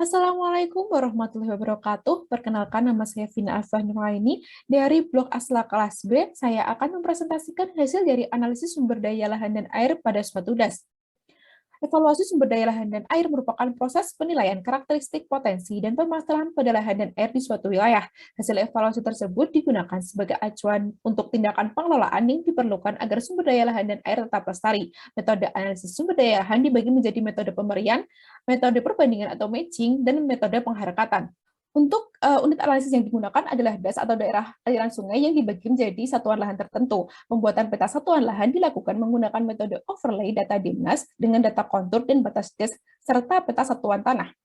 Assalamualaikum warahmatullahi wabarakatuh. Perkenalkan, nama saya Vina Alfa-Nuraini dari blog Asla kelas B. Saya akan mempresentasikan hasil dari analisis sumber daya lahan dan air pada suatu das. Evaluasi sumber daya lahan dan air merupakan proses penilaian karakteristik potensi dan permasalahan pada lahan dan air di suatu wilayah. Hasil evaluasi tersebut digunakan sebagai acuan untuk tindakan pengelolaan yang diperlukan agar sumber daya lahan dan air tetap lestari. Metode analisis sumber daya lahan dibagi menjadi metode pemberian, metode perbandingan atau matching, dan metode pengharakatan. Untuk unit analisis yang digunakan adalah das atau daerah aliran sungai yang dibagi menjadi satuan lahan tertentu. Pembuatan peta satuan lahan dilakukan menggunakan metode overlay data DIMNAS dengan data kontur dan batas des serta peta satuan tanah.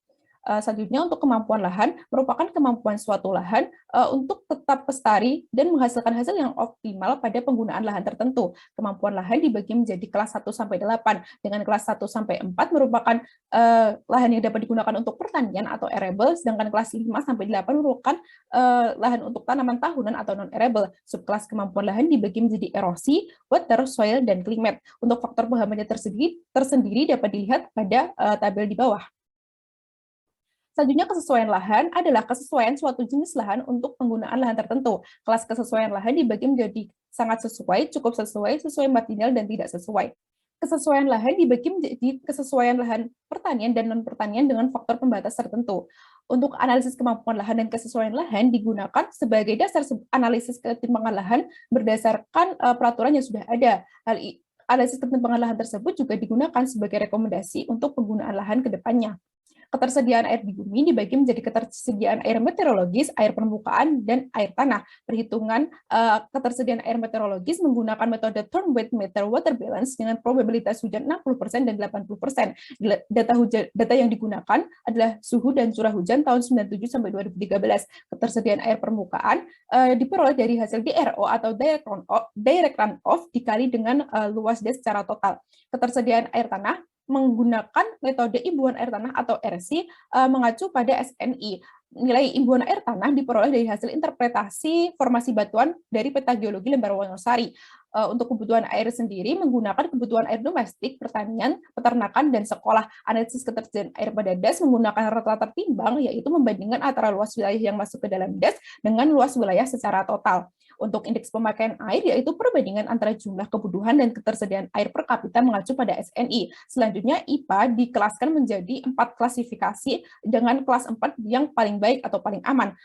Selanjutnya, untuk kemampuan lahan merupakan kemampuan suatu lahan untuk tetap lestari dan menghasilkan hasil yang optimal pada penggunaan lahan tertentu. Kemampuan lahan dibagi menjadi kelas 1 sampai 8. Dengan kelas 1 sampai 4 merupakan lahan yang dapat digunakan untuk pertanian atau arable, sedangkan kelas 5 sampai 8 merupakan lahan untuk tanaman tahunan atau non arable. Subkelas kemampuan lahan dibagi menjadi erosi, water, soil, dan climate. Untuk faktor penghambatnya tersendiri dapat dilihat pada tabel di bawah. Selanjutnya, kesesuaian lahan adalah kesesuaian suatu jenis lahan untuk penggunaan lahan tertentu. Kelas kesesuaian lahan dibagi menjadi sangat sesuai, cukup sesuai, sesuai marginal, dan tidak sesuai. Kesesuaian lahan dibagi menjadi kesesuaian lahan pertanian dan non-pertanian dengan faktor pembatas tertentu. Untuk analisis kemampuan lahan dan kesesuaian lahan digunakan sebagai dasar analisis ketimpangan lahan berdasarkan peraturan yang sudah ada. Analisis ketimpangan lahan tersebut juga digunakan sebagai rekomendasi untuk penggunaan lahan ke depannya. Ketersediaan air di bumi dibagi menjadi ketersediaan air meteorologis, air permukaan, dan air tanah. Perhitungan ketersediaan air meteorologis menggunakan metode Thorne Weight Meter Water Balance dengan probabilitas hujan 60% dan 80%. Data yang digunakan adalah suhu dan curah hujan tahun 97 sampai 2013. Ketersediaan air permukaan diperoleh dari hasil DRO atau direct runoff dikali dengan luas das secara total. Ketersediaan air tanah menggunakan metode imbuhan air tanah atau RC mengacu pada SNI. Nilai imbuhan air tanah diperoleh dari hasil interpretasi formasi batuan dari peta geologi lembar Wonosari. Untuk kebutuhan air sendiri menggunakan kebutuhan air domestik, pertanian, peternakan, dan sekolah. Analisis ketersediaan air pada das menggunakan rata-rata timbang, yaitu membandingkan antara luas wilayah yang masuk ke dalam das dengan luas wilayah secara total. Untuk indeks pemakaian air, yaitu perbandingan antara jumlah kebutuhan dan ketersediaan air per kapita mengacu pada SNI. Selanjutnya, IPA dikelaskan menjadi 4 klasifikasi dengan kelas 4 yang paling baik atau paling aman.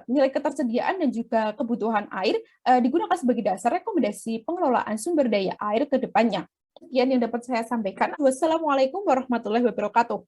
Nilai ketersediaan dan juga kebutuhan air digunakan sebagai dasar rekomendasi pengelolaan sumber daya air ke depannya. Sekian yang dapat saya sampaikan. Wassalamualaikum warahmatullahi wabarakatuh.